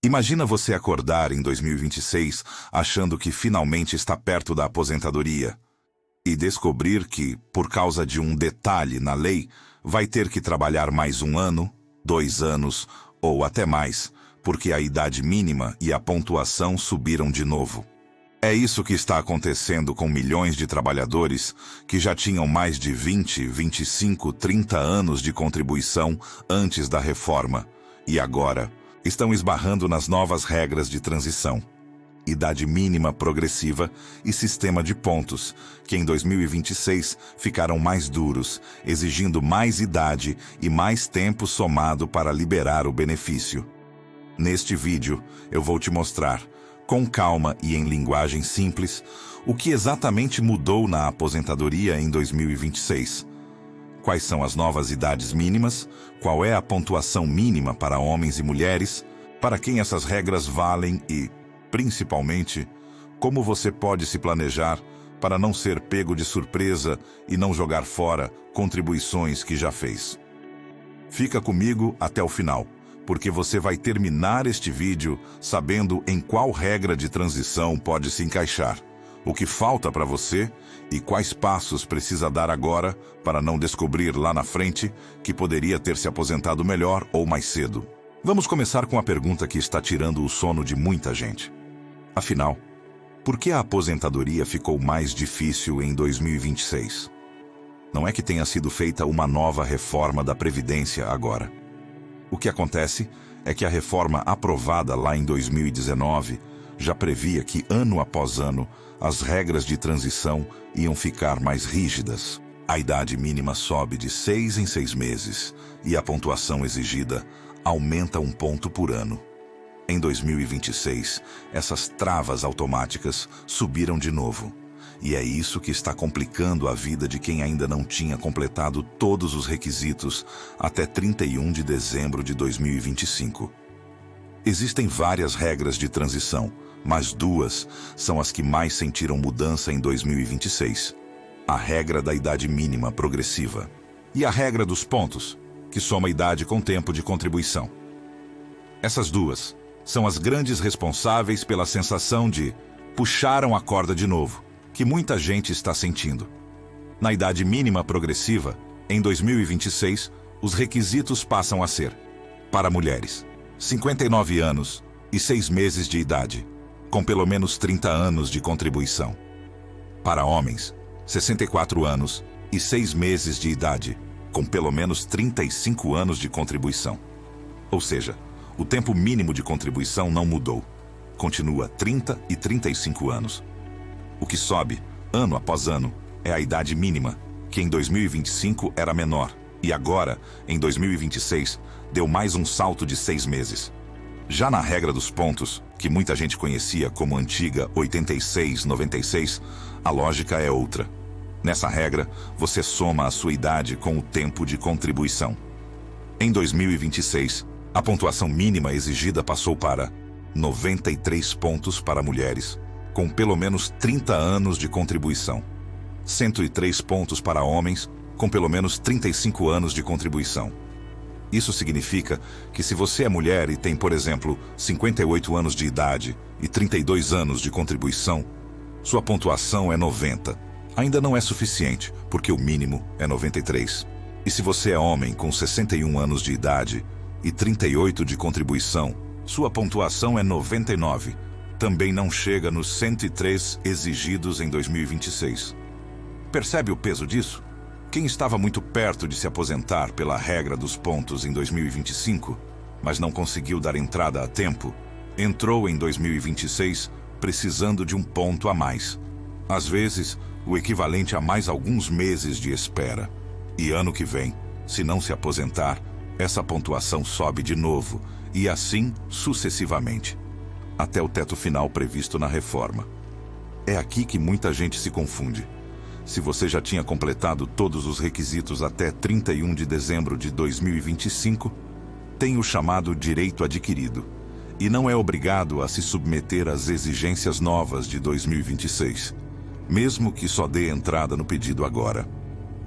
Imagina você acordar em 2026 achando que finalmente está perto da aposentadoria e descobrir que, por causa de um detalhe na lei, vai ter que trabalhar mais 1 ano, 2 anos ou até mais, porque a idade mínima e a pontuação subiram de novo. É isso que está acontecendo com milhões de trabalhadores que já tinham mais de 20, 25, 30 anos de contribuição antes da reforma e agora estão esbarrando nas novas regras de transição. Idade mínima progressiva e sistema de pontos, que em 2026 ficaram mais duros, exigindo mais idade e mais tempo somado para liberar o benefício. Neste vídeo, eu vou te mostrar, com calma e em linguagem simples, o que exatamente mudou na aposentadoria em 2026. Quais são as novas idades mínimas, qual é a pontuação mínima para homens e mulheres, para quem essas regras valem e, principalmente, como você pode se planejar para não ser pego de surpresa e não jogar fora contribuições que já fez. Fica comigo até o final, porque você vai terminar este vídeo sabendo em qual regra de transição pode se encaixar, o que falta para você e quais passos precisa dar agora para não descobrir lá na frente que poderia ter se aposentado melhor ou mais cedo. Vamos começar com a pergunta que está tirando o sono de muita gente. Afinal, por que a aposentadoria ficou mais difícil em 2026? Não é que tenha sido feita uma nova reforma da Previdência agora. O que acontece é que a reforma aprovada lá em 2019 já previa que, ano após ano, as regras de transição iam ficar mais rígidas. A idade mínima sobe de 6 em 6 meses e a pontuação exigida aumenta 1 ponto por ano. Em 2026, essas travas automáticas subiram de novo. E é isso que está complicando a vida de quem ainda não tinha completado todos os requisitos até 31 de dezembro de 2025. Existem várias regras de transição, mas 2 são as que mais sentiram mudança em 2026. A regra da idade mínima progressiva e a regra dos pontos, que soma a idade com tempo de contribuição. Essas 2 são as grandes responsáveis pela sensação de puxaram a corda de novo, que muita gente está sentindo. Na idade mínima progressiva, em 2026, os requisitos passam a ser: para mulheres, 59 anos e 6 meses de idade, com pelo menos 30 anos de contribuição. Para homens, 64 anos e 6 meses de idade, com pelo menos 35 anos de contribuição. Ou seja, o tempo mínimo de contribuição não mudou. Continua 30 e 35 anos. O que sobe, ano após ano, é a idade mínima, que em 2025 era menor, e agora, em 2026, deu mais um salto de 6 meses. Já na regra dos pontos, que muita gente conhecia como antiga 86-96, a lógica é outra. Nessa regra, você soma a sua idade com o tempo de contribuição. Em 2026, a pontuação mínima exigida passou para 93 pontos para mulheres, com pelo menos 30 anos de contribuição. 103 pontos para homens, com pelo menos 35 anos de contribuição. Isso significa que se você é mulher e tem, por exemplo, 58 anos de idade e 32 anos de contribuição, sua pontuação é 90. Ainda não é suficiente, porque o mínimo é 93. E se você é homem com 61 anos de idade e 38 de contribuição, sua pontuação é 99. Também não chega nos 103 exigidos em 2026. Percebe o peso disso? Quem estava muito perto de se aposentar pela regra dos pontos em 2025, mas não conseguiu dar entrada a tempo, entrou em 2026 precisando de 1 ponto a mais. Às vezes, o equivalente a mais alguns meses de espera. E ano que vem, se não se aposentar, essa pontuação sobe de novo, e assim sucessivamente, até o teto final previsto na reforma. É aqui que muita gente se confunde. Se você já tinha completado todos os requisitos até 31 de dezembro de 2025, tem o chamado direito adquirido, e não é obrigado a se submeter às exigências novas de 2026, mesmo que só dê entrada no pedido agora.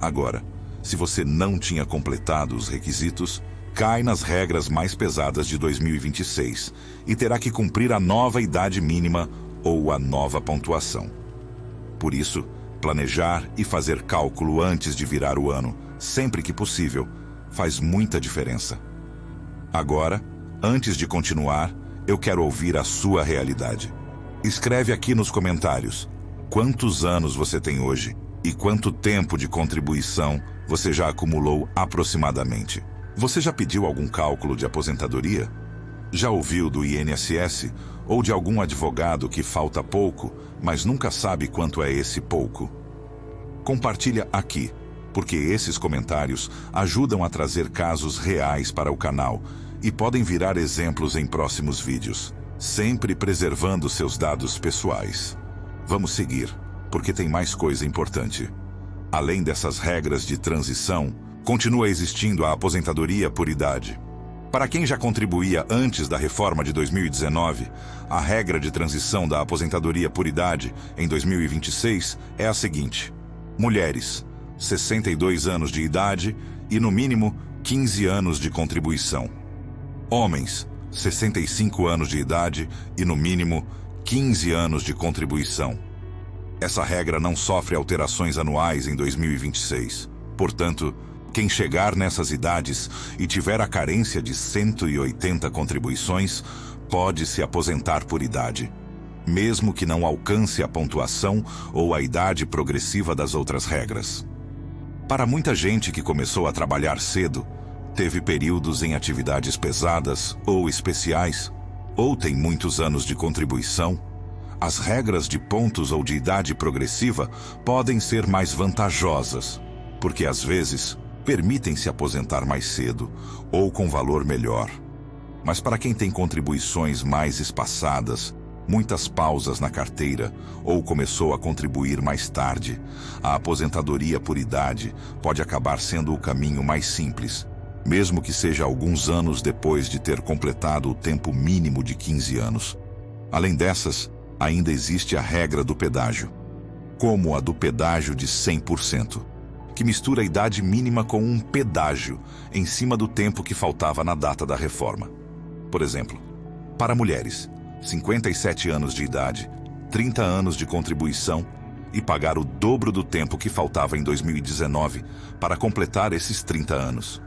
Agora, se você não tinha completado os requisitos, cai nas regras mais pesadas de 2026 e terá que cumprir a nova idade mínima ou a nova pontuação. Por isso, planejar e fazer cálculo antes de virar o ano, sempre que possível, faz muita diferença. Agora, antes de continuar, eu quero ouvir a sua realidade. Escreve aqui nos comentários quantos anos você tem hoje e quanto tempo de contribuição você já acumulou aproximadamente. Você já pediu algum cálculo de aposentadoria? Já ouviu do INSS ou de algum advogado que falta pouco, mas nunca sabe quanto é esse pouco? Compartilha aqui, porque esses comentários ajudam a trazer casos reais para o canal e podem virar exemplos em próximos vídeos, sempre preservando seus dados pessoais. Vamos seguir, porque tem mais coisa importante. Além dessas regras de transição, continua existindo a aposentadoria por idade. Para quem já contribuía antes da reforma de 2019, a regra de transição da aposentadoria por idade em 2026 é a seguinte: mulheres, 62 anos de idade e, no mínimo, 15 anos de contribuição. Homens, 65 anos de idade e, no mínimo, 15 anos de contribuição. Essa regra não sofre alterações anuais em 2026. Portanto, quem chegar nessas idades e tiver a carência de 180 contribuições, pode se aposentar por idade, mesmo que não alcance a pontuação ou a idade progressiva das outras regras. Para muita gente que começou a trabalhar cedo, teve períodos em atividades pesadas ou especiais, ou tem muitos anos de contribuição, as regras de pontos ou de idade progressiva podem ser mais vantajosas, porque às vezes permitem se aposentar mais cedo ou com valor melhor. Mas para quem tem contribuições mais espaçadas, muitas pausas na carteira ou começou a contribuir mais tarde, a aposentadoria por idade pode acabar sendo o caminho mais simples, mesmo que seja alguns anos depois de ter completado o tempo mínimo de 15 anos. Além dessas, ainda existe a regra do pedágio, como a do pedágio de 100%, que mistura a idade mínima com um pedágio em cima do tempo que faltava na data da reforma. Por exemplo, para mulheres, 57 anos de idade, 30 anos de contribuição e pagar o dobro do tempo que faltava em 2019 para completar esses 30 anos.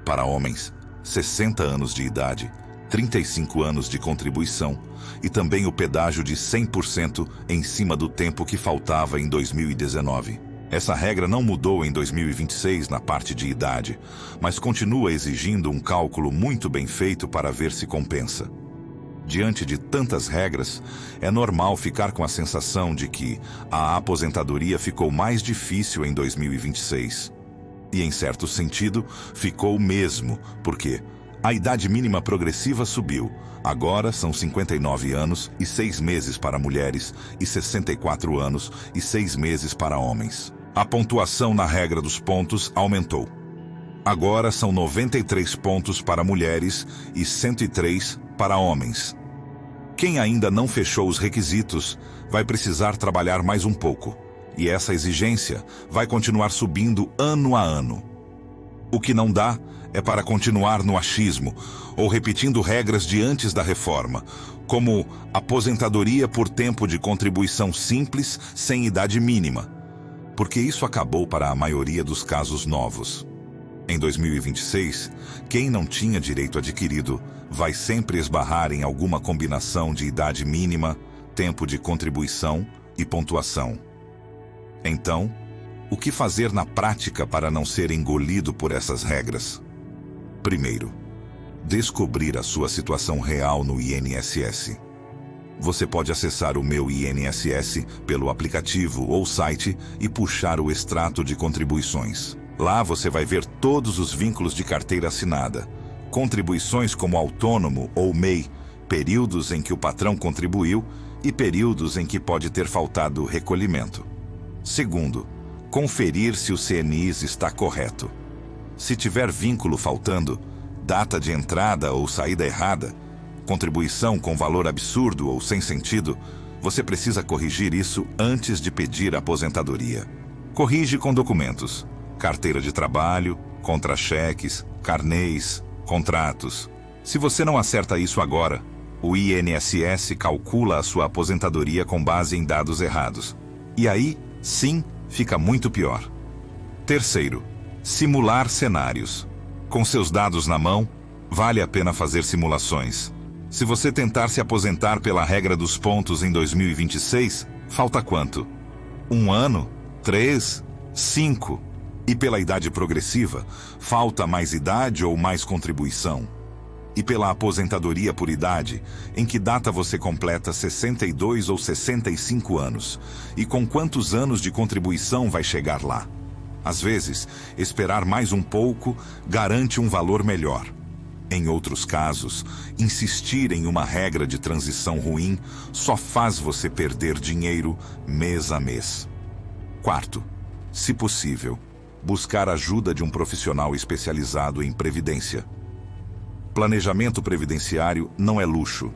Para homens, 60 anos de idade, 35 anos de contribuição e também o pedágio de 100% em cima do tempo que faltava em 2019. Essa regra não mudou em 2026 na parte de idade, mas continua exigindo um cálculo muito bem feito para ver se compensa. Diante de tantas regras, é normal ficar com a sensação de que a aposentadoria ficou mais difícil em 2026. E, em certo sentido, ficou mesmo, porque a idade mínima progressiva subiu. Agora são 59 anos e 6 meses para mulheres e 64 anos e 6 meses para homens. A pontuação na regra dos pontos aumentou. Agora são 93 pontos para mulheres e 103 para homens. Quem ainda não fechou os requisitos vai precisar trabalhar mais um pouco, e essa exigência vai continuar subindo ano a ano. O que não dá é para continuar no achismo ou repetindo regras de antes da reforma, como aposentadoria por tempo de contribuição simples sem idade mínima, porque isso acabou para a maioria dos casos novos. Em 2026, quem não tinha direito adquirido vai sempre esbarrar em alguma combinação de idade mínima, tempo de contribuição e pontuação. Então, o que fazer na prática para não ser engolido por essas regras? Primeiro, descobrir a sua situação real no INSS. Você pode acessar o Meu INSS pelo aplicativo ou site e puxar o extrato de contribuições. Lá você vai ver todos os vínculos de carteira assinada, contribuições como autônomo ou MEI, períodos em que o patrão contribuiu e períodos em que pode ter faltado recolhimento. Segundo, conferir se o CNIS está correto. Se tiver vínculo faltando, data de entrada ou saída errada, contribuição com valor absurdo ou sem sentido, você precisa corrigir isso antes de pedir a aposentadoria. Corrige com documentos: carteira de trabalho, contra-cheques, carnês, Contratos. Se você não acerta isso agora, o INSS calcula a sua aposentadoria com base em dados errados. E aí, sim, fica muito pior. Terceiro, simular cenários. Com seus dados na mão, vale a pena fazer simulações. Se você tentar se aposentar pela regra dos pontos em 2026, falta quanto? 1 ano? 3? 5? E pela idade progressiva, falta mais idade ou mais contribuição? E pela aposentadoria por idade, em que data você completa 62 ou 65 anos? E com quantos anos de contribuição vai chegar lá? Às vezes, esperar mais um pouco garante um valor melhor. Em outros casos, insistir em uma regra de transição ruim só faz você perder dinheiro mês a mês. Quarto, se possível, buscar ajuda de um profissional especializado em previdência. Planejamento previdenciário não é luxo.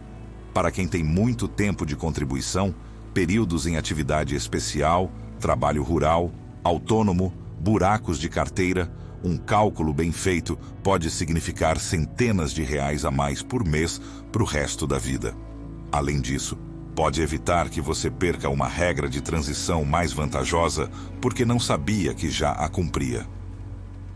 Para quem tem muito tempo de contribuição, períodos em atividade especial, trabalho rural, autônomo, buracos de carteira, um cálculo bem feito pode significar centenas de reais a mais por mês para o resto da vida. Além disso, pode evitar que você perca uma regra de transição mais vantajosa porque não sabia que já a cumpria.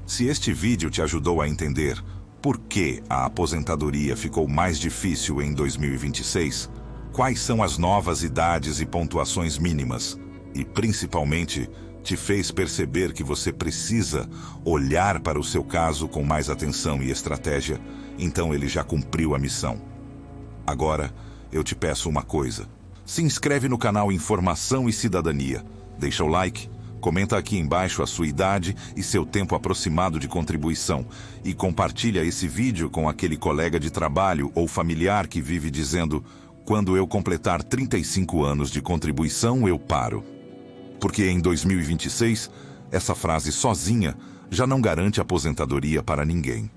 Se este vídeo te ajudou a entender por que a aposentadoria ficou mais difícil em 2026, quais são as novas idades e pontuações mínimas, e principalmente te fez perceber que você precisa olhar para o seu caso com mais atenção e estratégia, então ele já cumpriu a missão. Agora, eu te peço uma coisa. Se inscreve no canal Informação e Cidadania, deixa o like, comenta aqui embaixo a sua idade e seu tempo aproximado de contribuição e compartilha esse vídeo com aquele colega de trabalho ou familiar que vive dizendo: quando eu completar 35 anos de contribuição, eu paro. Porque em 2026, essa frase sozinha já não garante aposentadoria para ninguém.